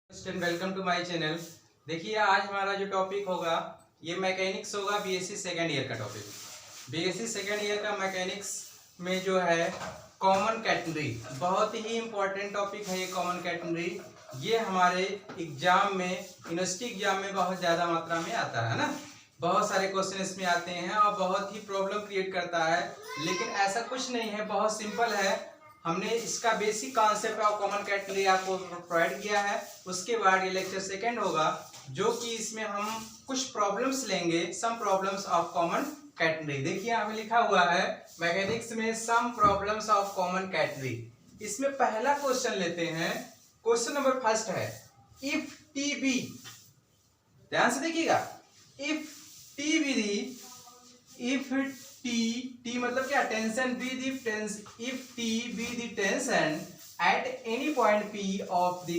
Student welcome to my channel. देखिए आज हमारा जो टॉपिक होगा ये मैकेनिक्स होगा, बीएससी सेकेंड ईयर का टॉपिक। बीएससी सेकेंड ईयर का मैकेनिक्स में जो है कॉमन कैटेगरी बहुत ही इंपॉर्टेंट टॉपिक है। ये कॉमन कैटेगरी ये हमारे एग्जाम में, यूनिवर्सिटी एग्जाम में बहुत ज़्यादा मात्रा में आता है ना। बहुत सारे क्वेश्चन इसमें आते हैं और बहुत ही प्रॉब्लम क्रिएट करता है, लेकिन ऐसा कुछ नहीं है, बहुत सिंपल है। हमने इसका basic concept of common category आपको प्रोवाइड किया है। उसके बाद ये लेक्चर सेकंड होगा जो कि इसमें हम कुछ प्रॉब्लम्स लेंगे, some problems of common category. देखिए यहाँ पे लिखा हुआ है मैकेनिक्स में some problems of common category. इसमें पहला क्वेश्चन लेते हैं। क्वेश्चन नंबर फर्स्ट है इफ टी बी, ध्यान से देखिएगा, if T be the, if T मतलब क्या, tension be the tense, if T be the tension at any point P of the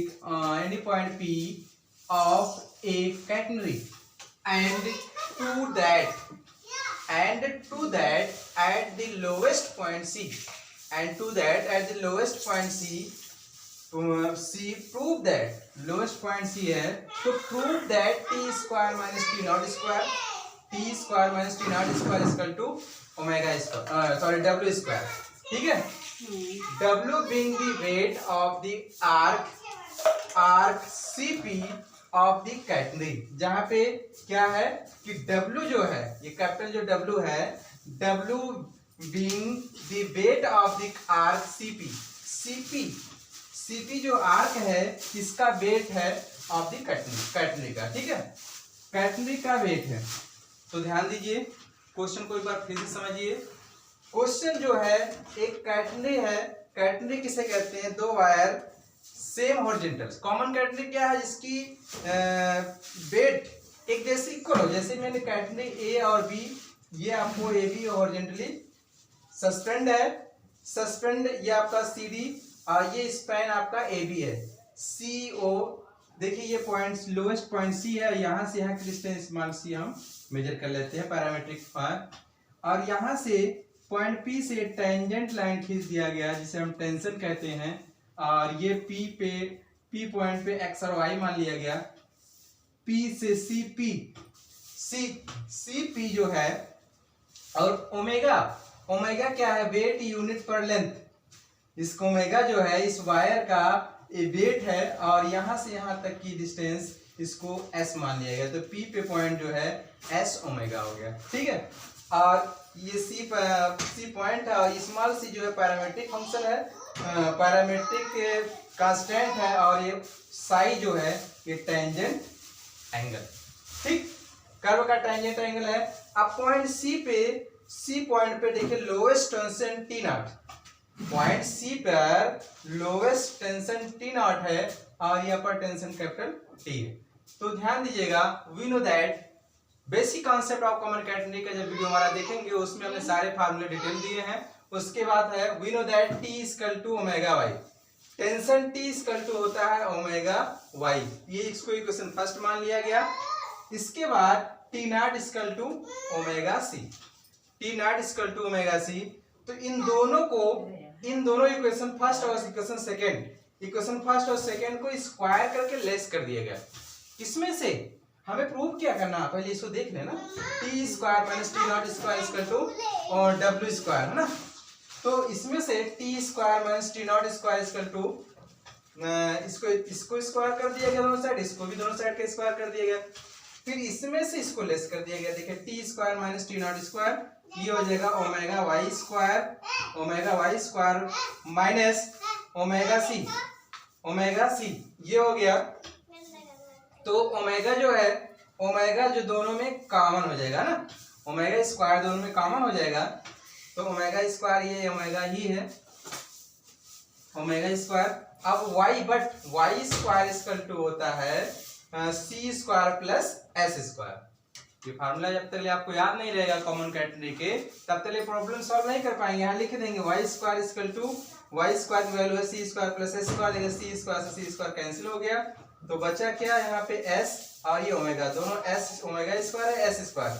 any point P of a category and to that at the lowest point C, and to that at the lowest point C prove that, lowest point C है तो prove that T square minus T naught square, T square minus T naught square equal to omega square, sorry W square. ठीक है, W being the weight of the arc C P of the category. जहां पे क्या है कि W जो है, ये कैपिटल जो डब्ल्यू है, W being the weight of the arc C P, C P जो आर्क है इसका वेट है ऑफ द कैटेगरी का। ठीक है, कैटेगरी का वेट है। तो ध्यान दीजिए, क्वेश्चन को एक बार फिर से समझिए। क्वेश्चन जो है एक कैटेगरी है, कैटेगरी किसे कहते हैं, दो wire same horizontal. Common category क्या है, जिसकी वेट एक जैसे इक्वल हो। जैसे मैंने कैटेगरी ए और बी, ये आपको ए बी हॉरिजॉन्टली सस्पेंड है, सस्पेंड ये आपका सी डी और ये स्पैन आपका ए बी है, सी ओ। देखिए ये पॉइंट, लोवेस्ट पॉइंट सी है, यहाँ से यहाँ की डिस्टेंस मान सी हम मेजर कर लेते हैं पैरामीट्रिक फार, और यहाँ से पॉइंट पी से टेंजेंट लाइन खींच दिया गया जिसे हम टेंशन कहते हैं, और ये पी पे, पी पॉइंट पे एक्स और वाई मान लिया गया। पी से सी पी, सी पी जो है, और ओमेगा, ओमेगा क्या है, वेट यूनिट पर लेंथ। इसको ओमेगा जो है इस वायर का वेट है, और यहाँ से यहाँ तक की डिस्टेंस इसको s मान लिया गया। तो p पे पॉइंट जो है s ओमेगा हो गया। ठीक है, और ये c पॉइंट है, और स्मॉल c जो है पैरामीट्रिक फंक्शन है, पैरामीट्रिक कांस्टेंट है, और ये साई जो है ये टेंजेंट एंगल। ठीक, कर्व का टेंजेंट एंगल है। अब पॉइंट c पॉइंट पे देखिए lowest tension T naught, point C पर लोवेस्ट टेंशन टी नॉट है और यहाँ पर टेंशन कैपिटल टी है। तो ध्यान दीजिएगा, we know that basic concept of common category का जब वीडियो हमारा देखेंगे उसमें हमने सारे फार्मूले डिटेल दिए हैं। उसके बाद है we know that T equal to omega Y, tension T equal to होता है ओमेगा वाई, ये इसको इक्वेशन फर्स्ट मान लिया गया। इसके बाद T naught equal to omega C, T naught equal to omega C. तो इन दोनों इक्वेशन फर्स्ट और इक्वेशन सेकंड, इक्वेशन फर्स्ट और सेकंड को स्क्वायर करके लेस कर दिया गया। इसमें से हमें प्रूव क्या करना, पहले इसको देख लेना, T square minus T naught square equal to और डब्ल्यू स्क्वायर है ना। तो इसमें से T square minus T naught square equal to, इसको स्क्वायर कर दिया गया दोनों साइड, इसको भी दोनों साइड का स्क्वायर कर दिया गया। फिर इसमें से इसको लेस कर दिया गया। देखिए T square minus T naught square, ये हो जाएगा omega Y square minus omega C, ये हो गया। तो ओमेगा जो है, ओमेगा जो दोनों में कॉमन हो जाएगा ना, ओमेगा स्क्वायर दोनों में कॉमन हो जाएगा। तो ओमेगा स्क्वायर ये ओमेगा ही है, ओमेगा स्क्वायर। अब Y, but Y square equal to होता है C square plus S square. ये फार्मूला जब तक आपको याद नहीं रहेगा कॉमन कैटेगरी के, तब तक प्रॉब्लम सॉल्व नहीं कर पाएंगे। यहाँ लिख देंगे Y square equal to, Y square की वैल्यू है C square plus S square, देखिए सी स्क्वायर से सी स्क्वायर कैंसिल हो गया। तो बचा क्या यहाँ पे s और ये ओमेगा, दोनों s ओमेगा स्क्वायर है, s स्क्वायर,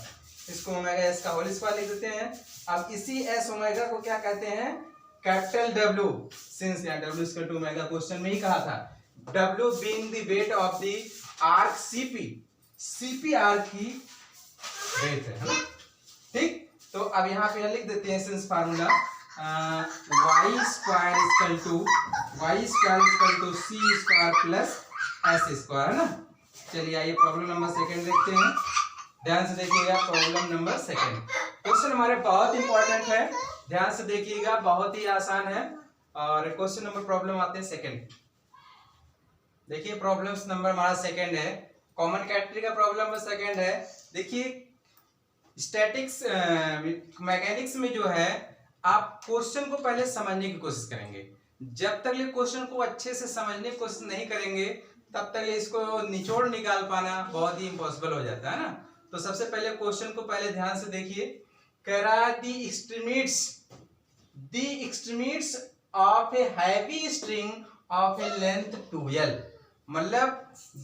इसको ओमेगा s का होल स्क्वायर लिख देते हैं। अब इसी s ओमेगा को क्या कहते हैं, कैपिटल W, सिंस यहाँ W equal to omega question में ही कहा था, W being the weight of the arc CP, CP arc की वेट है ना। ठीक, तो अब यहाँ पे लिख देते हैं since formula y square equal to c square plus s square है ना। चलिए आइए प्रॉब्लम नंबर सेकंड देखते हैं, ध्यान से देखिएगा। प्रॉब्लम नंबर सेकंड, क्वेश्चन हमारे बहुत इंपॉर्टेंट है, ध्यान से देखिएगा, बहुत ही आसान है। और क्वेश्चन नंबर प्रॉब्लम आते हैं सेकंड। देखिए प्रॉब्लम्स नंबर हमारा सेकंड है, कॉमन कैटेगरी का प्रॉब्लम नंबर सेकंड है। देखिए स्टैटिक्स मैकेनिक्स में जो है आप क्वेश्चन को पहले समझने की कोशिश करेंगे। जब तक ये क्वेश्चन को अच्छे से समझने की कोशिश नहीं करेंगे तब तक इसको निचोड़ निकाल पाना बहुत ही इम्पॉसिबल हो जाता है ना। तो सबसे पहले क्वेश्चन को पहले ध्यान से देखिए। कह रहा है the extremities of a heavy string of a length 2l, मतलब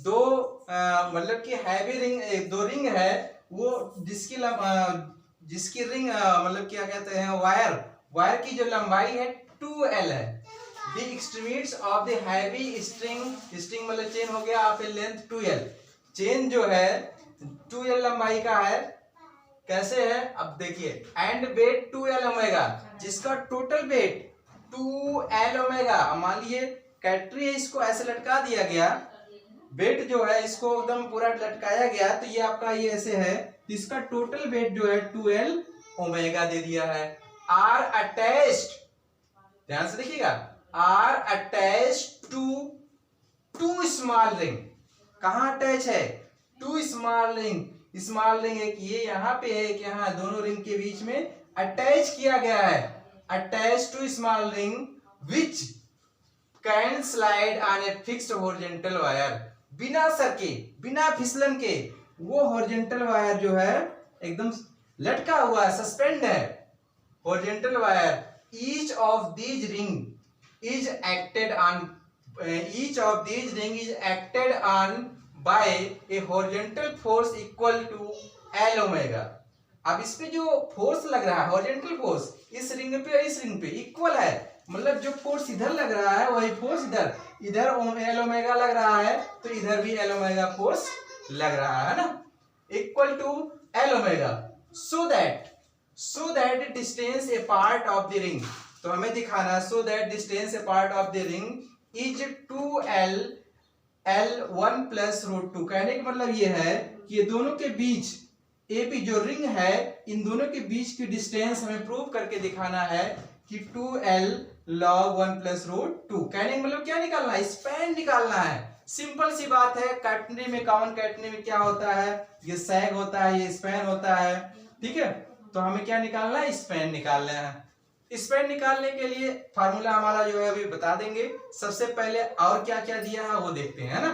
दो मतलब कि हैवी रिंग, दो रिंग है वो जिसकी रिंग मतलब क्या कहते हैं वायर की जो लंबाई है 2l है। The extremities of the heavy string मतलब चेन हो गया of a length 2l, chain जो है 2l लंबाई का है। कैसे है अब देखिए, एंड वेट 2l ओमेगा, जिसका टोटल वेट 2l ओमेगा। मान लीजिए कैटरी है, इसको ऐसे लटका दिया गया, वेट जो है इसको एकदम पूरा लटकाया गया, तो ये आपका ये ऐसे है, तो इसका टोटल वेट जो है 2l ओमेगा दे दिया है। आर अटैच्ड, ध्यान से देखिएगा, are attached to two small ring. कहां अटैच है? Two small ring. Small ring एक ये यहाँ पे है, एक यहाँ, दोनों रिंग के बीच में अटैच किया गया है। Attach to small ring which can slide on a fixed horizontal wire, बिना सरके, बिना फिसलन के वो हॉरिजॉन्टल वायर जो है एकदम लटका हुआ है, सस्पेंड है horizontal wire. Each of these ring is acted on by a horizontal force equal to L omega. अब इस पे जो फोर्स लग रहा है, हॉरिजॉन्टल फोर्स, इस रिंग पे इक्वल है, मतलब जो फोर्स इधर लग रहा है वही फोर्स इधर L ओमेगा लग रहा है, तो इधर भी L ओमेगा फोर्स लग रहा है ना, equal to L omega. So that distance a part of the ring, तो हमें दिखाना so that distance a part of the ring is 2l L1 plus √2। कहने का मतलब ये है कि ये दोनों के बीच AP जो रिंग है, इन दोनों के बीच की डिस्टेंस हमें प्रूव करके दिखाना है कि 2l log 1 प्लस √2। कहने का मतलब क्या निकालना है? स्पैन निकालना है। सिंपल सी बात है, कैटनरी में, कॉमन कैटनरी में क्या होता है, ये सैग होता है, ये स्पैन होता है, ठीक है। तो हमें क्या निकालना है? स्पैन निकालना है। स्पैन निकालने के लिए फार्मूला हमारा जो है अभी बता देंगे। सबसे पहले और क्या क्या दिया है वो देखते हैं, है ना।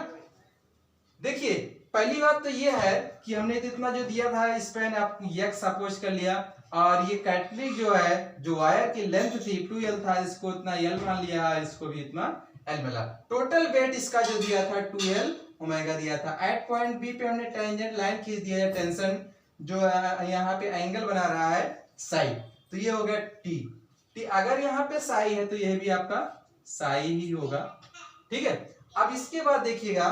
देखिए पहली बात तो ये है कि हमने इतना जो दिया था स्पैन आप x सपोज कर लिया, और ये कैटलिक जो है, जो वायर की लेंथ थी 2l था, इसको इतना l मान लिया, इसको भी इतना l मिला। टोटल वेट इसका जो दिया था 2l ओमेगा दिया था। एट पॉइंट बी पे हमने टेंजेंट लाइन खींच दिया है, टेंशन जो यहाँ पे एंगल बना रहा है साई, तो ये हो गया t। अगर यहाँ पे साई है तो यह भी आपका साई ही होगा, ठीक है। अब इसके बाद देखिएगा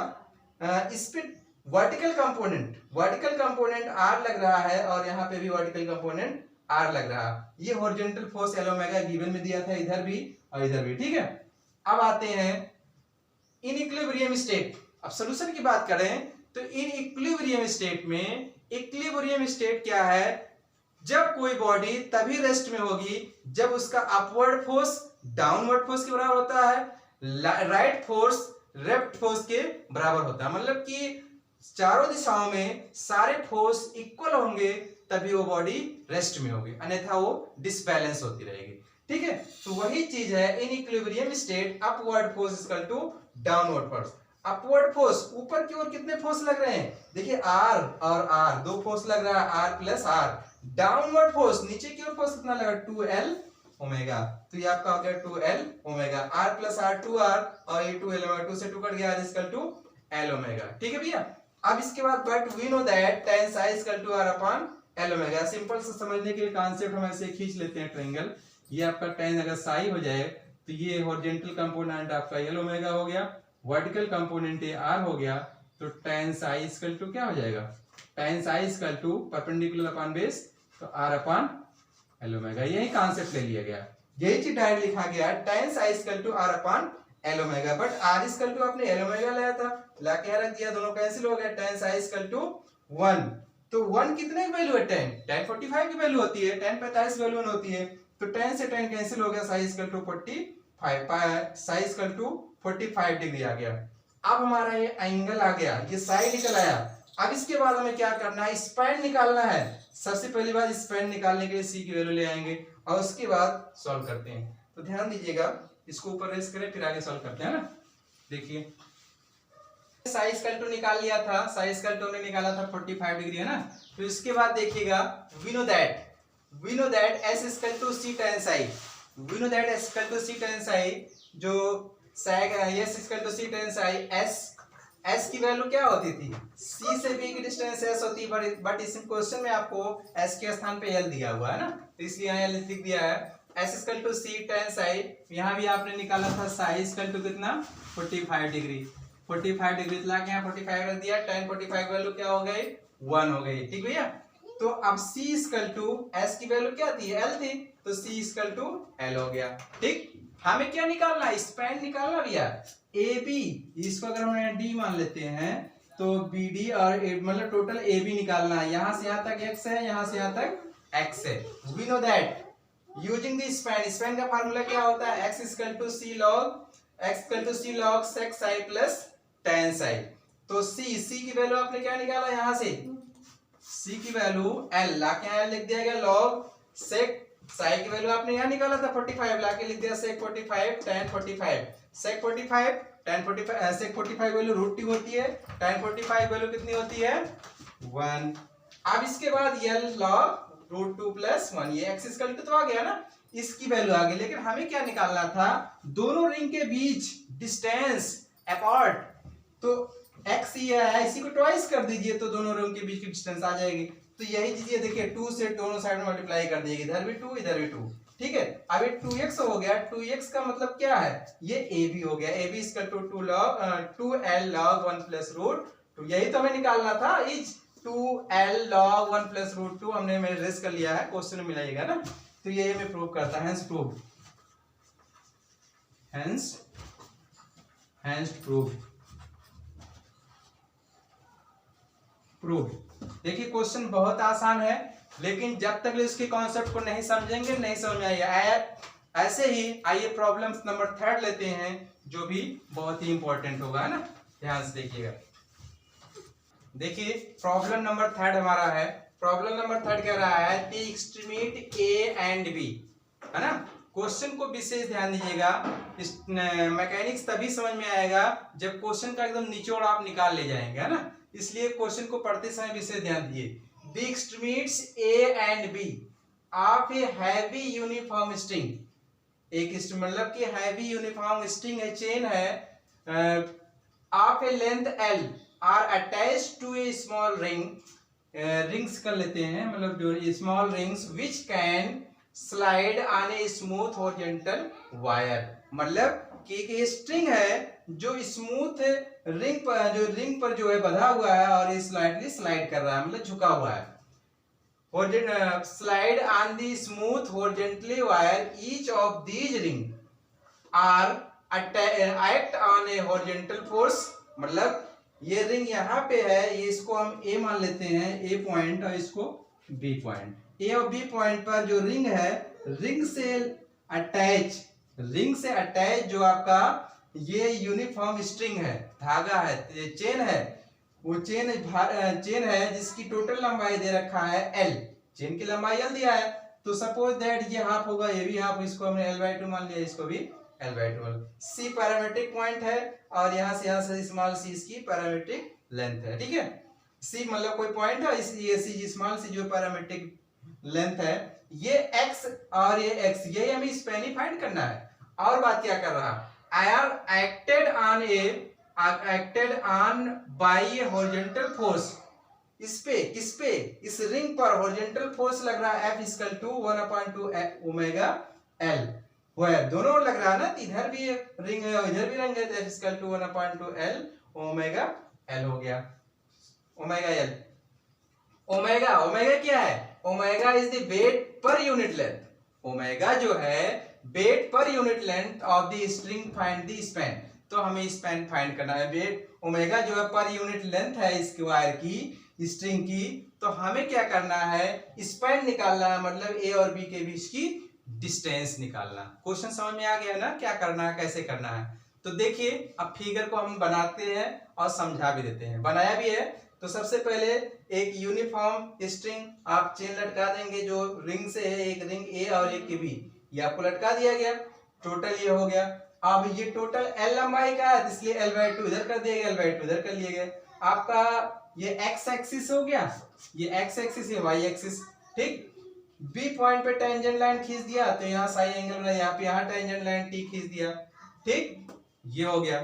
इस पे वर्टिकल कंपोनेंट r लग रहा है, और यहाँ पे भी वर्टिकल कंपोनेंट r लग रहा है। ये horizontal force L omega given में दिया था, इधर भी और इधर भी, ठीक है। अब आते हैं इन इक्विलिब्रियम स्टेट। अब सॉल्यूशन की बात करें तो इन इक्विलिब्रियम स्टेट में, इक्विलिब्रियम स्टेट क्या है? जब कोई बॉडी तभी रेस्ट में होगी जब उसका अपवर्ड फोर्स डाउनवर्ड फोर्स के बराबर होता है, राइट फोर्स लेफ्ट फोर्स के बराबर होता है। मतलब कि चारों दिशाओं में सारे फोर्स इक्वल होंगे तभी वो बॉडी रेस्ट में होगी, अन्यथा वो डिसबैलेंस होती रहेगी, ठीक है। तो वही चीज है in equilibrium state, upward force equal to downward force. Upward force, ऊपर की ओर कितने फोर्स लग रहे हैं? देखिए R और R, दो फोर्स लग रहा है, R plus R। Downward force, नीचे की ओर फोर्स कितना लगा? 2l ओमेगा, तो ये आपका हो गया 2l omega. R plus R 2R, और ये 2l ओमेगा, 2 से 2 कट गया, R equal to l omega, ठीक है भैया। अब इसके बाद but we know that tan psi equal to R upon l omega. Simple से समझने के लिए कॉन्सेप्ट हम ऐसे खींच लेते हैं ट्रायंगल। ये आपका tan अगर psi हो जाए तो ये हॉरिजॉन्टल कंपोनेंट आपका l ओमेगा हो गया, वर्टिकल कंपोनेंट ए आर हो गया, तो tan साई इक्वल टू क्या हो जाएगा, tan psi equal to perpendicular upon base, तो आर अपॉन एल ओमेगा। यही कॉन्सेप्ट ले लिया गया, यही चीज डायरेक्ट लिखा गया, tan psi equal to R upon L omega. But R equal to आपने एल ओमेगा लाया था, लाके यहाँ रख दिया, दोनों कैंसिल हो गया, tan साई इक्वल टू 1। तो 1 कितने की वैल्यू है, tan 45 की वैल्यू होती है, tan 45 वैल्यू होती है, तो tan से tan कैंसिल हो गया, psi equal to 45, psi equal to 45 degree आ गया। अब हमारा ये एंगल आ गया, ये साई निकल आया। अब इसके बाद हमें क्या करना है, स्पैन निकालना है। सबसे पहली बात, स्पैन निकालने के लिए सी की वैल्यू ले आएंगे और उसके बाद सॉल्व करते हैं। तो ध्यान दीजिएगा, इसको ऊपर रेस करें फिर आगे सॉल्व करते हैं ना। देखिए साई इक्वल टू निकाल लिया था, साई इक्वल टू ने निकाला था 45 डिग्री है ना। तो इसके बाद देखिएगा, we know that S equal to C tan psi, we know that S equal to C tan psi, जो sec S equal to C tan psi, S की वैल्यू क्या होती थी, सी से बी की डिस्टेंस एस होती है, बट इस क्वेश्चन में आपको एस के स्थान पे एल दिया हुआ है ना, तो इसलिए यहाँ एल लिख दिया है। S equal to C tan psi, यहाँ भी आपने निकाला था साई इक्वल टू कितना, 45 डिग्री, 45 डिग्री ला के यहाँ 45 रख दिया, tan 45 वैल्यू क्या हो गई, 1 हो गई। ठीक भैया, तो अब C इक्वल टू S की वैल्यू क्या थी, L थी, तो C इक्वल टू L हो गया। ठीक, हमें क्या निकालना है, स्पैन निकालना भैया। AB, इसको अगर हम D मान लेते हैं तो BD और मतलब टोटल AB निकालना है। यहां से यहां तक x है, यहां से यहां तक x है। We know that using the span, span का फार्मूला क्या होता है, x equal to C log sec psi plus tan psi. तो C की वैल्यू आपने क्या निकाला, यहां से C की वैल्यू L लाके यहाँ लिख दिया गया, log sec साई की वैल्यू आपने यहाँ निकाला था 45, लाके लिख दिया sec 45 tan 45, sec 45 tan 45, sec 45 value √2 होती है, tan 45 वैल्यू कितनी होती है, 1। अब इसके बाद L log √2 प्लस 1, ये x इक्वल टू तो आ गया ना, इसकी वैल्यू आ गई। लेकिन हमें क्या निकालना था, दोनों रिंग के बीच डिस्टेंस अपार्ट, तो x ये है, इसी को ट्वाइस कर दीजिए तो दोनों रिंग के बीच की डिस्टेंस आ जाएगी। तो यही चीज ये देखिए, 2 से दोनों साइड में मल्टीप्लाई कर दीजिए, इधर भी 2 इधर भी 2। ठीक है, अब ये 2x हो गया, 2x का मतलब क्या है, ये AB हो गया, AB equal to 2L log 1 plus √2, यही तो हमें निकालना था, इज 2L log 1 प्लस √2 हमने रेस कर लिया है, क्वेश्चन में मिलाइएगा ना। तो ये हमें प्रूव करता है, हेंस प्रूव। देखिए क्वेश्चन बहुत आसान है, लेकिन जब तक इसके कॉन्सेप्ट को नहीं समझेंगे नहीं समझ में आएगा। ऐसे ही आइए प्रॉब्लम नंबर 3 लेते हैं, जो भी बहुत ही इंपॉर्टेंट होगा, है ना, ध्यान से देखिएगा। देखिए प्रॉब्लम नंबर 3 हमारा है, प्रॉब्लम नंबर 3 कह रहा है द एक्सट्रीमिट A एंड B, है ना। क्वेश्चन को विशेष ध्यान दीजिएगा, मैकेनिक्स तभी समझ में आएगा जब क्वेश्चन का एकदम निचोड़ आप निकाल ले जाएंगे, है ना, इसलिए क्वेश्चन को पढ़ते समय विशेष ध्यान दीजिए। The extremities A and B of a heavy uniform string, एक मतलब कि हैवी यूनिफॉर्म स्ट्रिंग है, चेन है, of a length L are attached to a small ring, rings कर लेते हैं, मतलब जो small rings which can slide on a smooth horizontal wire, मतलब कि एक स्ट्रिंग है जो स्मूथ रिंग पर जो है बंधा हुआ है और ये स्लाइडली स्लाइड कर रहा है, मतलब झुका हुआ है। Slide on the smooth horizontally wire, each of these ring are act on a horizontal force, मतलब ये रिंग यहाँ पे है, ये इसको हम A मान लेते हैं, A पॉइंट, और इसको B पॉइंट। A और B पॉइंट पर जो रिंग है, रिंग से अटैच जो आपका ये यूनिफॉर्म स्ट्रिंग है, धागा है, ये चेन है, वो चेन है जिसकी टोटल लंबाई दे रखा है L, चेन की लंबाई L दिया है। तो सपोज दैट ये हाफ होगा, ये भी हाफ, इसको हमने L/2 मान लिया, इसको भी L/2। C पैरामीट्रिक पॉइंट है और यहाँ से स्मॉल c इसकी पैरामीट्रिक लेंथ है। ठीक है, C मतलब कोई पॉइंट है, इसलिए C स्मॉल c जो पैरामीट्रिक लेंथ है, ये x और ये x, यही हमें स्पैन फाइंड करना है। और बात क्या कर रहा, I are acted on by a horizontal force, इस पे किस पे, इस रिंग पर हॉरिजॉन्टल फोर्स लग रहा है F equal to 1/2 omega L, wire दोनों ओर लग रहा है ना, तो इधर भी रिंग है इधर भी रिंग है, तो F equal to 1/2 L omega L हो गया, ओमेगा L। ओमेगा ओमेगा क्या है? Omega is the weight per unit length. Omega जो है weight per unit length of the string find the span. तो हमें स्पैन फाइंड करना है। वेट ओमेगा जो है पर यूनिट लेंथ है इसके वायर की स्ट्रिंग की, तो हमें क्या करना है? स्पैन निकालना है, मतलब ए और बी के बीच की डिस्टेंस निकालना। क्वेश्चन समझ में आ गया ना क्या करना है, कैसे करना है? तो देखिए अब फिगर को हम बनाते हैं और समझा भी देते हैं, बनाया भी है। तो सबसे पहले एक यूनिफॉर्म स्ट्रिंग आप चेन लटका देंगे जो रिंग से है, एक रिंग ए और एक के बी, ये आपको लटका दिया गया। टोटल ये हो गया। अब ये टोटल L लंबाई का है, इसलिए L/2 इधर कर दिया गया, L/2 इधर कर लिया गया। आपका ये x एक्सिस हो गया, ये x एक्सिस, ये y एक्सिस, ठीक। B पॉइंट पे टेंजेंट लाइन खींच दिया, तो यहाँ साई एंगल बना, यहाँ पे यहाँ टेंजेंट लाइन T खींच दिया, ठीक, ये हो गया।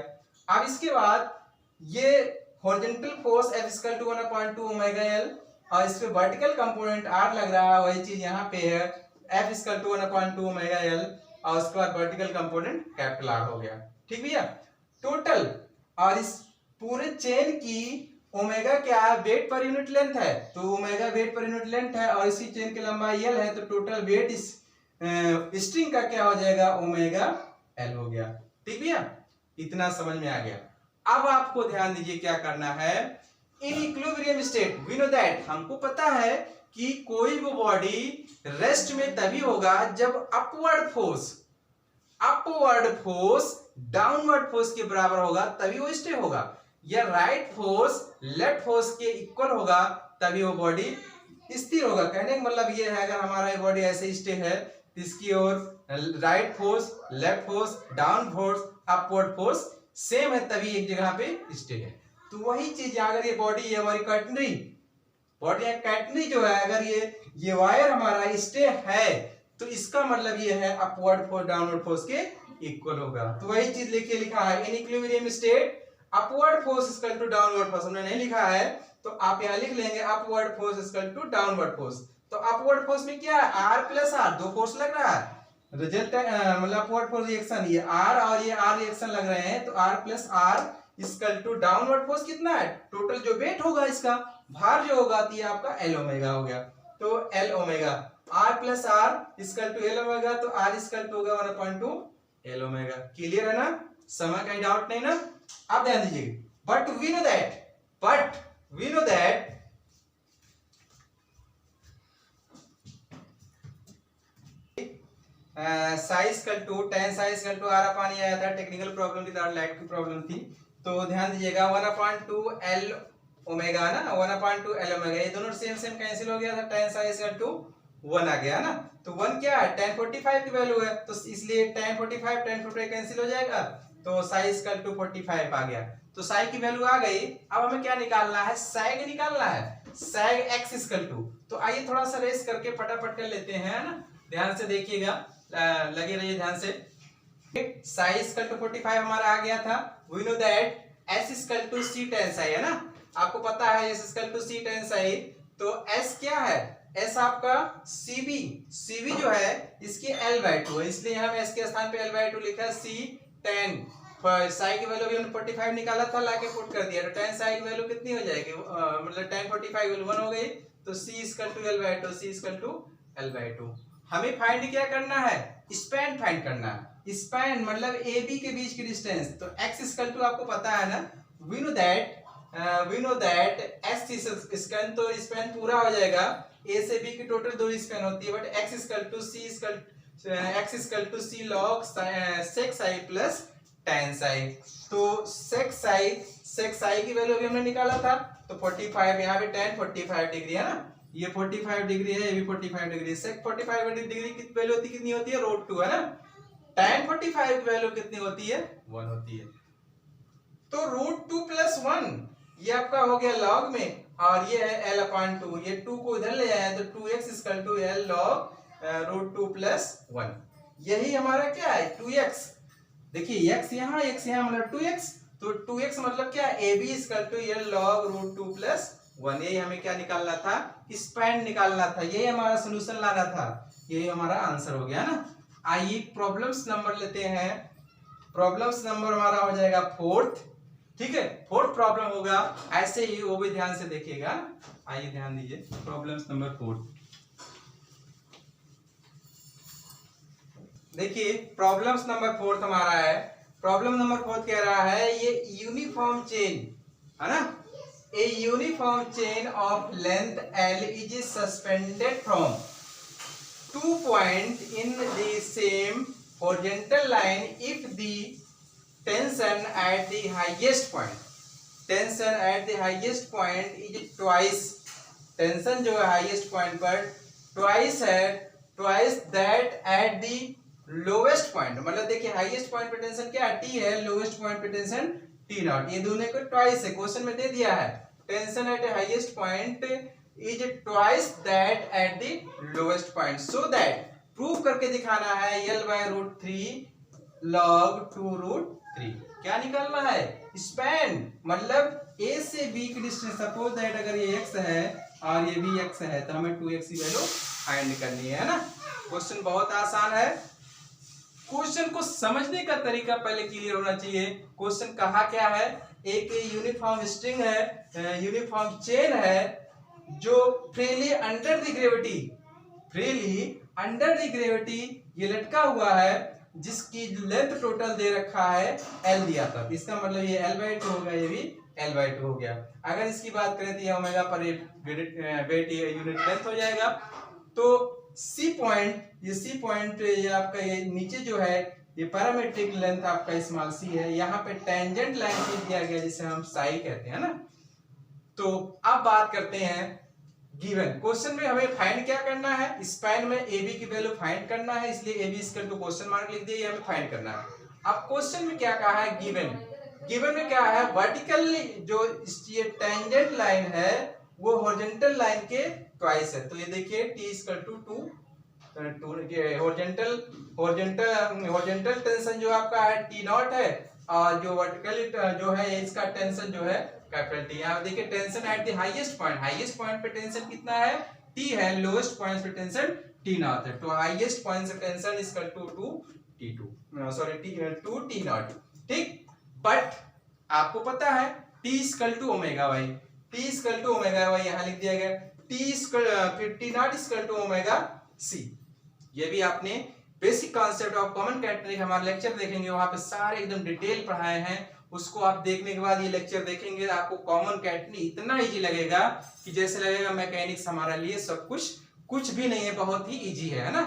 अब इसके बाद ये horizontal force F equal to 1/2 omega L और इस पे वर्टिकल कंपोनेंट R लग रहा है, वही चीज यहाँ पे है, F equal to 1/2 omega L और उसके बाद वर्टिकल कंपोनेंट कैपिटल R हो गया, ठीक भैया। टोटल और इस पूरे चेन की ओमेगा क्या है? वेट पर यूनिट लेंथ है, तो omega weight per unit length है और इसी चेन की लंबाई L है, तो टोटल वेट इस स्ट्रिंग का क्या हो जाएगा? ओमेगा L हो गया, ठीक भैया। इतना समझ में आ गया। अब आपको ध्यान दीजिए क्या करना है। In equilibrium state we know that, हमको पता है कि कोई भी बॉडी रेस्ट में तभी होगा जब अपवर्ड फोर्स डाउनवर्ड फोर्स के बराबर होगा, तभी वो स्टे होगा, या राइट फोर्स लेफ्ट फोर्स के इक्वल होगा, तभी वो बॉडी स्थिर होगा। कहने का मतलब ये है, अगर हमारा ये बॉडी ऐसे स्टे है, इसकी ओर right force, left force, down force, upward force same है, तभी एक जगह पे स्टे है। तो वही चीज अगर ये बॉडी, ये हमारी कैटनरी बॉडी, कैटनरी जो है, अगर ये वायर हमारा स्टे है, तो इसका मतलब ये है अपवर्ड फोर्स डाउनवर्ड फोर्स के इक्वल होगा। तो वही चीज लिखा है, in equilibrium state upward force equal to downward force. हमने नहीं लिखा है तो आप यहाँ लिख लेंगे upward force equal to downward force. तो अपवर्ड फोर्स में क्या है? R प्लस R, दो फोर्स लग रहा है, रिजल्ट मतलब अपवर्ड फोर्स रिएक्शन, ये R और ये R रिएक्शन लग रहे हैं, तो R plus R equal to downward force कितना है? टोटल जो वेट होगा इसका भार जो होगा, तो ये आपका L ओमेगा हो गया। तो L omega, R plus R equal to L omega, तो R इक्वल टू होगा 1/2 L ओमेगा। क्लियर है ना? समय कहीं डाउट नहीं ना? आप ध्यान दीजिए। But we know that size call to ten size call to are पानी आया था, टेक्निकल प्रॉब्लम थी, लाइट की प्रॉब्लम थी, तो ध्यान दीजिएगा 1/2 L ओमेगा ना, 1/2 L ओमेगा, ये दोनों सेम कैंसिल हो गया था, टेन साइज कल टू 1 आ गया ना। तो 1 क्या है? tan 45 की वैल्यू है, तो इसलिए tan 45 कैंसिल हो जाएगा, तो साइज कल टू 45 आ गया। तो साई की वैल्यू आ गई। अब हमें क्या निकालना है? सैग निकालना है, सैग x इक्वल टू। तो आइए थोड़ा सा रेस करके फटाफट कर लेते हैं ना, ध्यान से देखिएगा, लगे रहिए ध्यान से। साइज इक्वल टू 45 हमारा आ गया था। We know that s equal to c tan psi है ना, आपको पता है s equal to c tan psi. तो s क्या है? s आपका cb जो है इसकी L/2 है, इसलिए हम s के स्थान पे L/2 लिखा, c tan साई की वैल्यू भी हमने 45 निकाला था, लाके पुट कर दिया, तो tan साई की वैल्यू कितनी हो जाएगी? मतलब tan 45 वैल्यू 1 हो गई, तो c इक्वल टू L/2। हमें फाइंड क्या करना है? स्पैन फाइंड करना है। स्पैन मतलब ए बी के बीच की डिस्टेंस। तो x इक्वल टू आपको पता है ना, we know that x span, तो स्पैन पूरा हो जाएगा, a से b की टोटल दूरी स्पैन होती है, but x equal to c log sec psi plus tan psi. तो sec साई की वैल्यू भी हमने निकाला था, तो 45, यहाँ पे tan 45 डिग्री है ना, ये 45 डिग्री है, ये भी 45 डिग्री, sec 45 डिग्री की वैल्यू कितनी होती है? √2 है ना। tan 45 की वैल्यू कितनी होती है? 1 होती है। तो √2 + 1 ये आपका हो गया लॉग में, और ये है L/2, ये 2 को इधर ले आए, तो 2x equal to L log √2 + 1। यही हमारा क्या है? 2x। देखिए x यहाँ मतलब 2x, तो 2x मतलब क्या? AB equal to L log √2 + 1। यही हमें क्या निकालना था? स्पैन निकालना था, यही हमारा सोल्यूशन लाना था, यही हमारा आंसर हो गया ना। आइए प्रॉब्लम्स नंबर लेते हैं। प्रॉब्लम्स नंबर हमारा हो जाएगा 4th। ठीक है, 4th प्रॉब्लम होगा, ऐसे ही वो भी ध्यान से देखिएगा। आइए ध्यान दीजिए, प्रॉब्लम्स नंबर 4th। देखिए प्रॉब्लम्स नंबर 4th हमारा है। प्रॉब्लम नंबर 4th कह रहा है ये यूनिफॉर्म चेन है ना, a uniform chain of length L is suspended from 2 point in the same horizontal line if the tension at the highest point is twice, tension जो है highest point पर twice है, twice that at the lowest point। मतलब देखिए highest point पे tension क्या है, T है, lowest point पे टेंशन T नॉट, ये दोनों को twice है, क्वेश्चन में दे दिया है tension eight highest point is twice that at the lowest point, so that prove करके दिखाना है L/√3 log 2√3। क्या निकालना है, स्पैन, मतलब A से B की डिस्टेंस। सपोज दैट अगर ये x है और ये भी x है तो हमें 2x की वैल्यू फाइंड करनी है ना। क्वेश्चन बहुत आसान है, क्वेश्चन को समझने का तरीका पहले क्लियर होना चाहिए। क्वेश्चन कहा क्या है, एक यूनिफॉर्म स्ट्रिंग है, यूनिफॉर्म चेन है जो फ्रीली अंडर द ग्रेविटी ये लटका हुआ है, जिसकी लेंथ टोटल दे रखा है L दिया था, इसका मतलब ये L/2 हो गया, ये भी L/2 हो गया। अगर इसकी बात करें तो ये ओमेगा पर वेट यूनिट लेंथ हो जाएगा। तो सी पॉइंट ये आपका ये नीचे जो है ये पैरामीट्रिक लेंथ आपका स्मॉल सी है, यहाँ पे टेंजेंट लाइन दिया गया जिसे हम साई कहते हैं ना। तो अब बात करते हैं गिवन क्वेश्चन में हमें फाइंड क्या करना है, स्पैन में AB की वैल्यू फाइंड करना है, इसलिए AB equal to question mark लिख दिया, ये हमें फाइंड करना है। अब क्वेश्चन में क्या कहा है, गिवन में क्या है, वर्टिकली जो ये टेंजेंट लाइन है वो हॉरिजॉन्टल लाइन के ट्वाइस है। तो ये देखिए T equal to 2 horizontal tension जो आपका है T नॉट है, और जो वर्टिकली जो है इसका टेंशन जो है कैपिटल T। यहाँ देखिए tension at the highest point पे टेंशन कितना है, T है, लोएस्ट पॉइंट पे टेंशन T नॉट है। तो हाईएस्ट पॉइंट से tension equal to T naught. ठीक, बट आपको पता है T equal to omega Y, यहाँ लिख दिया गया, T naught equal to omega C. ये भी आपने basic concept of common category हमारा लेक्चर देखेंगे, वहां पे सारे एकदम डिटेल पढ़ाए हैं। उसको आप देखने के बाद ये लेक्चर देखेंगे, आपको कॉमन कैटेगरी इतना इजी लगेगा कि जैसे लगेगा मैकेनिक्स हमारे लिए सब कुछ भी नहीं है, बहुत ही इजी है ना।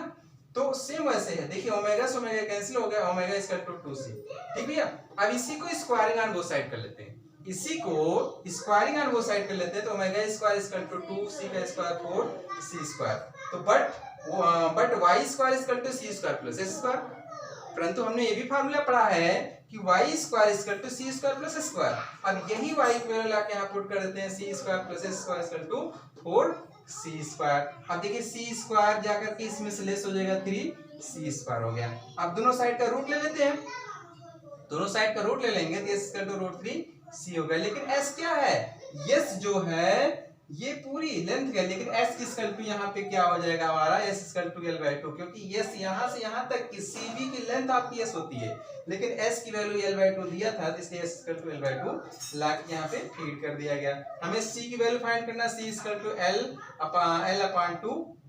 तो सेम वैसे है, देखिए ओमेगा से ओमेगा कैंसिल हो गया, ओमेगा इक्वल टू 2c। ठीक भैया, अब इसी को स्क्वायरिंग ऑन बोथ साइड कर लेते हैं, तो omega square equal to 2c का स्क्वायर 4c स्क्वायर। तो but y square equal to c square plus s square, परंतु हमने ये भी फार्मूला पढ़ा है कि y square equal to c square plus s square. अब यही y को लाके यहां पुट कर देते हैं, c square plus s square equal to 4c square. अब देखिए c स्क्वायर जाकर के इसमें से लेस हो जाएगा 3c स्क्वायर हो गया। अब दोनों साइड का रूट ले लेते हैं, तो s इक्वल टू √3c हो गया। लेकिन s क्या है, s जो है ये पूरी लेंथ है, लेकिन s की इक्वल टू यहाँ पे क्या हो जाएगा हमारा, s इक्वल टू L/2, क्योंकि s यहाँ से यहाँ तक की CV की लेंथ आपकी s होती है, लेकिन s की वैल्यू L/2 दिया था, तो इसलिए s इक्वल टू L/2 ला के यहाँ पे फीड कर दिया गया। हमें c की वैल्यू फाइंड करना, c equal to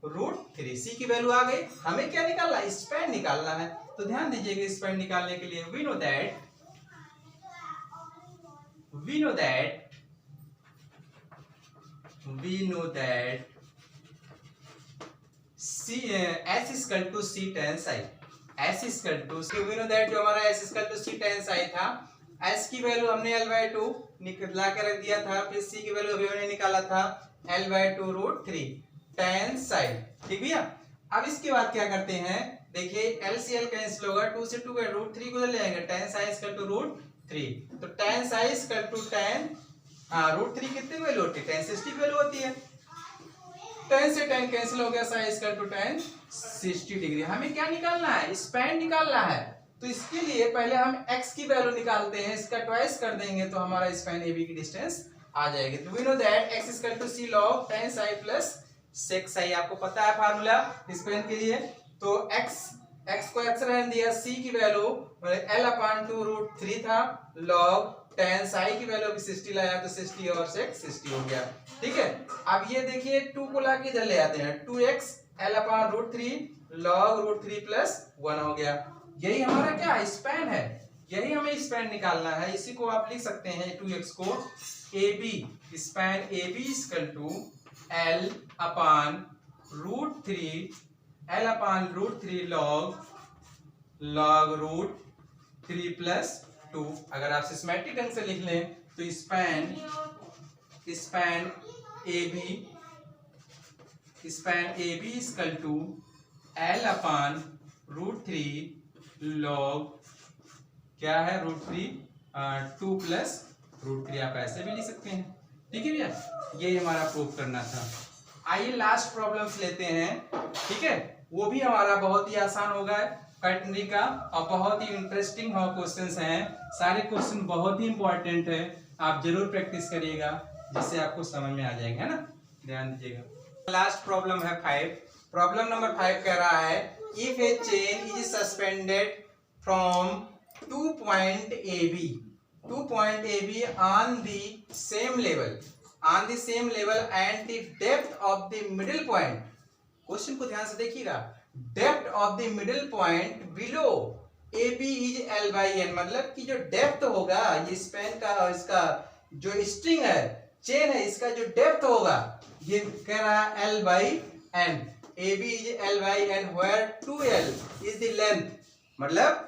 L/2√3। c की वैल्यू आ गई, हमें क्या निकालना, स्पैन निकालना है। तो ध्यान दीजिएगा, स्पैन निकालने के लिए we know that S equal to C tan psi, we know that जो हमारा S equal to C tan psi था, S की वैल्यू हमने L/2 निकला के रख दिया था, फिर C की वैल्यू अभी हमने निकाला था L/2√3 tan psi। ठीक भैया, अब इसके बाद क्या करते हैं, देखिए L से L कैंसिल होगा, 2 से 2 का √3 को ले जाएंगे, tan psi इक्वल टू √3। तो tan psi equal to tan √3 कितनी वैल्यू होती है, tan 60 वैल्यू होती है। tan से tan कैंसिल हो गया, psi equal to tan 60 degree. हमें क्या निकालना है, स्पैन निकालना है। तो इसके लिए पहले हम x की वैल्यू निकालते हैं, इसका ट्वाइस कर देंगे तो हमारा स्पैन AB की डिस्टेंस आ जाएगी। तो we know that x equal to c log tan psi plus sec psi, आपको पता है फार्मूला स्पैन के लिए। तो x x को x रहने दिया, c की वैल्यू L/2√3 था, log tan psi की वैल्यू भी 60 लाया तो 60 और 60 हो गया। ठीक है, अब ये देखिए 2 को लाके इधर ले आते हैं, 2x L/√3 log √3 प्लस 1 हो गया। यही हमारा क्या स्पैन है, यही हमें स्पैन निकालना है। इसी को आप लिख सकते हैं 2x को AB, span AB equal to L/√3 log √3 plus 2। अगर आप सिस्टमैटिक ढंग से लिख लें तो span AB equal to L/√3 log क्या है √3 2 प्लस √3, आप ऐसे भी लिख सकते हैं। ठीक है भैया, ये हमारा प्रूफ करना था। आइए लास्ट प्रॉब्लम्स लेते हैं। ठीक है, वो भी हमारा बहुत ही आसान होगा कैटेगरी का और बहुत ही इंटरेस्टिंग क्वेश्चंस हैं। सारे क्वेश्चन बहुत ही इंपॉर्टेंट है, आप जरूर प्रैक्टिस करिएगा जिससे आपको समझ में आ जाएगा, है ना, ध्यान दीजिएगा। लास्ट प्रॉब्लम है 5। प्रॉब्लम नंबर 5 कह रहा है if A chain is suspended from 2 point AB on the same level and the depth of the middle point, question को ध्यान से देखिएगा, depth of the middle point below AB is L/n, मतलब कि जो डेप्थ होगा ये स्पैन का, इसका जो स्ट्रिंग है, चेन है, इसका जो डेप्थ होगा ये कह रहा है L/n, AB is L/n where 2L is the length, मतलब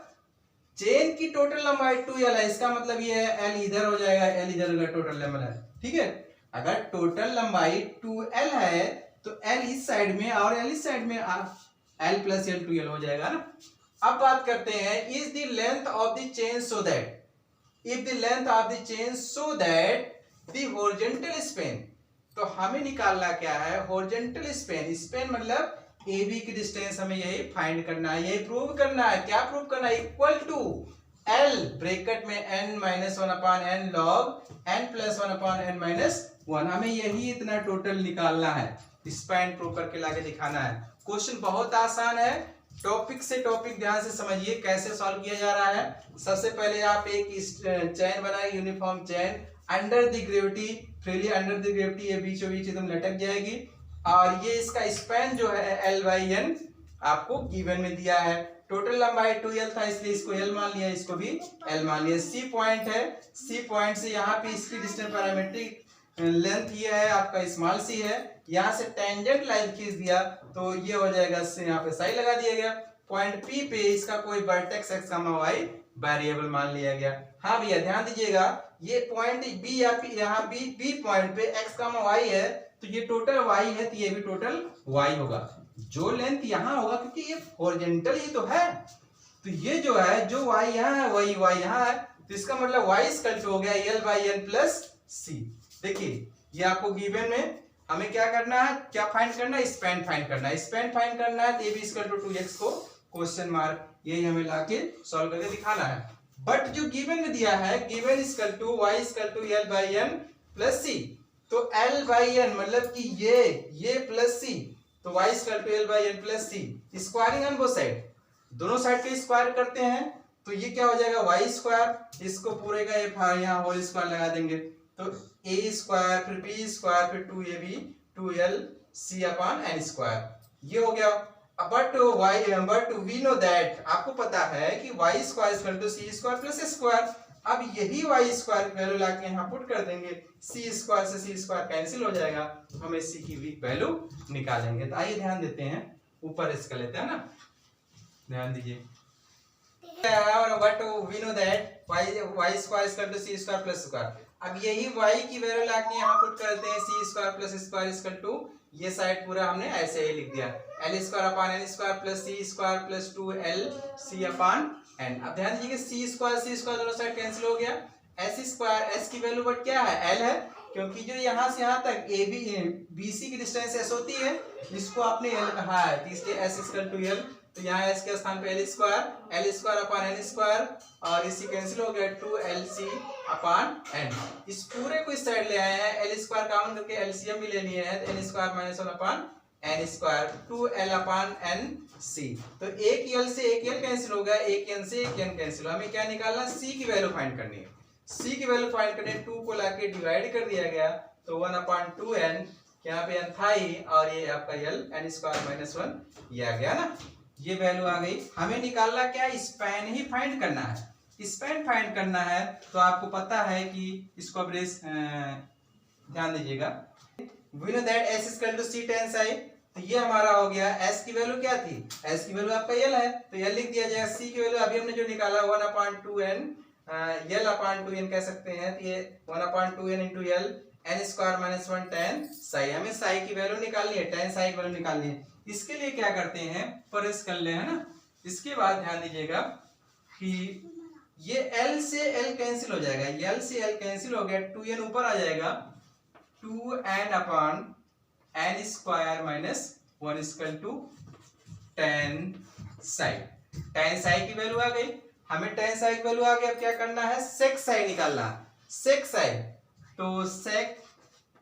चेन की टोटल लंबाई 2L है, इसका मतलब ये है L इधर हो जाएगा, L इधर होगा, टोटल लंबाई है। ठीक है, अगर टोटल लंबाई 2L है तो L इस साइड में और L इस साइड में, L प्लस L 2L हो जाएगा ना। अब बात करते हैं is the length of the chain so that, if the length of the chain so that the horizontal span, तो हमें निकालना क्या है हॉरिजॉन्टल स्पैन। स्पैन मतलब AB की डिस्टेंस हमें यही फाइंड करना है, यही प्रूव करना है। क्या प्रूव करना है, इक्वल टू L ब्रैकेट में n-1/n log n + 1/n - 1, हमें यही इतना टोटल निकालना है, स्पैन प्रूव करके लाके दिखाना है। क्वेश्चन बहुत आसान है, टॉपिक से टॉपिक ध्यान से समझिए कैसे सॉल्व किया जा रहा है। सबसे पहले आप एक चैन बनाए, uniform chain, under the gravity, freely under the gravity, ये बीचों बीच एकदम लटक जाएगी और ये इसका स्पैन जो है L/n आपको गिवन में दिया है। टोटल लंबाई 2L था इसलिए इसको L मान लिया, इसको भी L मान लिया। C पॉइंट है, C पॉइंट से यहाँ पे इसकी डिस्टेंस पैरामीट्रिक लेंथ ये है आपका स्मॉल c है, यहाँ से टेंजेंट लाइन खींच दिया तो ये हो जाएगा, यहाँ पे साई लगा दिया गया। पॉइंट P पे इसका कोई वर्टेक्स x, y वेरिएबल मान लिया गया। हाँ भैया ध्यान दीजिएगा, ये पॉइंट B या P, यहाँ B पॉइंट पे x, y है तो ये टोटल y है तो ये भी टोटल y होगा। जो लेंथ यहाँ होगा क्योंकि ये हॉरिजॉन्टल ही तो है, तो ये जो है जो y यहाँ है वही y यहाँ है, तो इसका मतलब y इक्वल टू हो गया L/n + c। देखिए ये आपको गिवन में हमें क्या करना है, क्या फाइंड करना है, स्पैन फाइंड करना है। स्पैन फाइंड करना है तो AB = 2x को क्वेश्चन मार्क यही हमें लाके सॉल्व करके दिखाना है। बट जो गिवन में दिया है, गिवन = y = L/n + c, तो L/n मतलब कि ये प्लस c, तो y = L/n + c, squaring on both side, दोनों साइड के स्क्वायर करते हैं तो ये क्या हो जाएगा y², इसको पूरे का ये यहाँ होल स्क्वायर लगा देंगे तो a² फिर b² फिर 2ab 2lc/n², ये हो गया। बट वी नो दैट, आपको पता है कि y² = c² + a²। अब यही y² वैल्यू लाके यहाँ पुट कर देंगे, c² से c² कैंसिल हो जाएगा, हमें c की वैल्यू निकालेंगे। तो आइए ध्यान देते हैं, ऊपर इसका लेते हैं ना, ध्यान दीजिए। But we know that y² = c² + square, अब यही y की वैल्यू लाके यहाँ पुट करते हैं, c² + square = ये साइड पूरा हमने ऐसे ही लिख दिया, L² + c² + 2lc/n। अब ध्यान दीजिए c² दोनों साइड कैंसिल हो गया, s² की वैल्यू बट क्या है L है, क्योंकि जो यहाँ से यहाँ तक BC की डिस्टेंस s होती है, इसको आपने L कहा है, इसलिए s = L, तो यहाँ s के स्थान पे L² और इसी कैंसिल हो गया 2lc/n। इस पूरे को इस साइड ले आए हैं, L² कॉमन करके एलसीएम भी ले लिए हैं, L² - 1/n N square 2l/n/c। तो एक यल से एक यल कैंसिल हो गया, एक एन से एक एन कैंसिल। हमें क्या निकालना, सी की वैल्यू फाइंड करनी है। सी की वैल्यू फाइंड करने 2 को लाके डिवाइड कर दिया गया, तो 1/2n, यहाँ पे n था ही, और ये आपका यल n² - 1 ये आ गया ना, ये वैल्यू आ गई। हमें निकालना क्या, स्पैन ही फाइंड करना है। स्पैन फाइंड करना है तो आपको पता है कि इसको अब ध्यान दीजिएगा, we know that s = c tan psi। तो ये हमारा हो गया, s की वैल्यू क्या थी, s की वैल्यू आपका यल है, तो यल लिख दिया जाएगा। c की वैल्यू अभी हमने जो निकाला 1/2n, यल/2n कह सकते हैं, तो ये 1/2n × यल n² - 1 tan psi। हमें psi की वैल्यू निकालनी है, tan psi की वैल्यू निकालनी है। इसके लिए क्या करते हैं, प्रेस कर ले, है ना। इसके बाद ध्यान दीजिएगा कि ये l से l कैंसिल हो जाएगा, l से l कैंसिल हो गया, 2n ऊपर आ जाएगा, 2n/n² - 1 = tan psi। tan psi की वैल्यू आ गई, हमें tan psi की वैल्यू आ गई। अब क्या करना है, sec psi निकालना, sec psi। तो sec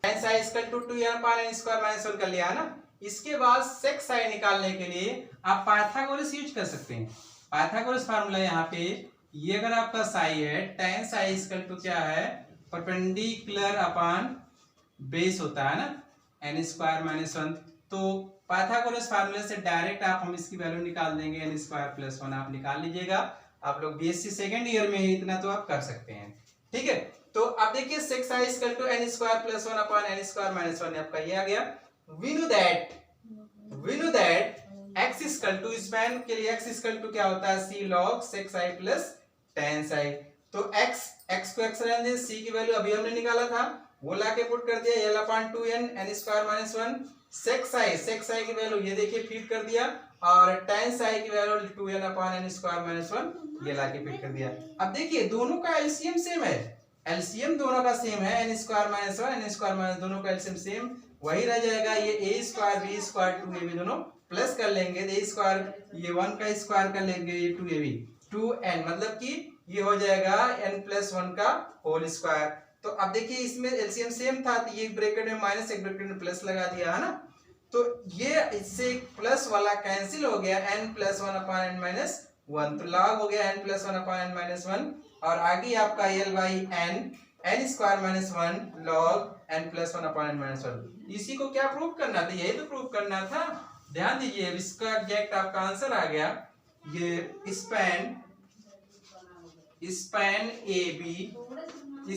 tan psi = 2n/n² - 1 कर लिया है ना। इसके बाद sec psi निकालने के लिए आप पाइथागोरस यूज कर सकते हैं। पाइथागोरस फार्मूला यहाँ पे, ये अगर आपका psi है, tan psi = क्या है, परपेंडिकुलर अपॉन बेस होता है ना, n² - 1। तो पाइथागोरस फार्मूले से डायरेक्ट हम इसकी वैल्यू निकाल देंगे, n² + 1 आप निकाल लीजिएगा। आप लोग बीएससी सेकेंड ईयर में ही इतना तो आप कर सकते हैं, ठीक है। तो अब देखिए sec psi = n² + 1/n² - 1 आपका ये आ गया। we know that x = span के लिए x = क्या होता है, c log sec psi + tan psi। तो x को x रहने दें, c की वैल्यू अभी हमने निकाला था, वो लाके पुट कर दिया, l/2n n² - 1 sec psi की वैल्यू ये देखिए फीड कर दिया, और tan psi की वैल्यू 2n/n² - 1 ये लाके फीड कर दिया। अब देखिए दोनों का एलसीएम सेम है, एलसीएम दोनों का सेम है, n² - 1 n² - दोनों का एलसीएम सेम वही रह जाएगा। ये a² b² 2ab दोनों प्लस कर लेंगे, a² ये 1 का स्क्वायर कर लेंगे, ये 2ab 2n, मतलब कि ये हो जाएगा n+1 का होल स्क्वायर। तो अब देखिए इसमें एलसीएम सेम था, तो ये ब्रैकेट में माइनस, एक ब्रैकेट में प्लस लगा दिया है ना। तो ये इससे प्लस वाला कैंसिल हो गया, n+1/n - 1, तो log हो गया n+1/n - 1, और आगे आपका l/n n² - 1 log n+1/n - 1। इसी को क्या प्रूव करना था, यही तो प्रूव करना था। ध्यान दीजिए, इसका एग्जैक्ट आपका आंसर आ गया, ये स्पैन AB =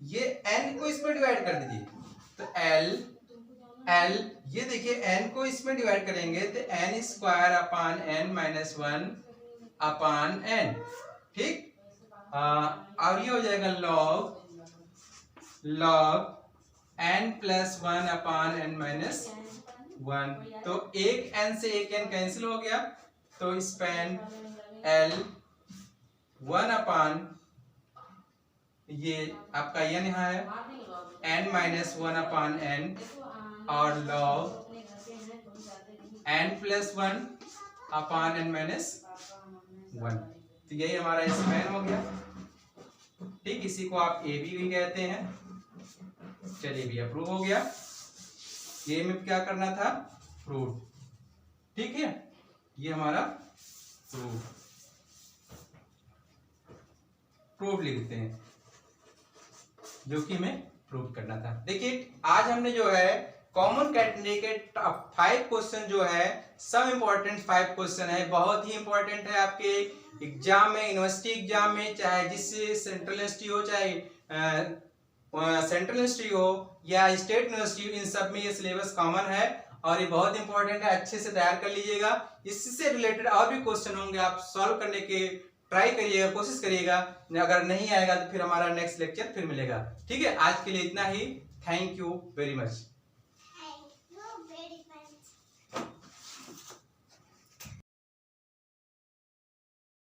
ये n को इसमें डिवाइड कर दीजिए, तो l ये देखिए n को इसमें डिवाइड करेंगे तो n² - 1/n, ठीक। और ये हो जाएगा log n+1/n - 1। तो एक n से एक n कैंसिल हो गया, तो स्पैन l 1/, ये आपका n यहाँ है, n-1/n, और log n+1/n - 1। तो यही हमारा स्पैन हो गया, ठीक। इसी को आप ए भी कहते हैं। चलिए भी अप्रूव हो गया, ये में क्या करना था, प्रूव, ठीक है। ये हमारा प्रूफ लिखते हैं, जो कि हमें प्रूव करना था। देखिए आज हमने जो है कॉमन कैटेगरी के 5 क्वेश्चन जो है, सब इंपॉर्टेंट 5 क्वेश्चन है, बहुत ही इंपॉर्टेंट है आपके एग्जाम में, यूनिवर्सिटी एग्जाम में, चाहे जिससे सेंट्रल यूनिवर्सिटी हो, चाहे सेंट्रल यूनिवर्सिटी हो या स्टेट यूनिवर्सिटी, इन सब में ये सिलेबस कॉमन है और ये बहुत इंपॉर्टेंट है। अच्छे से तैयार कर लीजिएगा। इससे रिलेटेड और भी क्वेश्चन होंगे, आप सॉल्व करने के ट्राई करिएगा, कोशिश करिएगा। अगर नहीं आएगा तो फिर हमारा नेक्स्ट लेक्चर फिर मिलेगा, ठीक है। आज के लिए इतना ही, थैंक यू वेरी मच।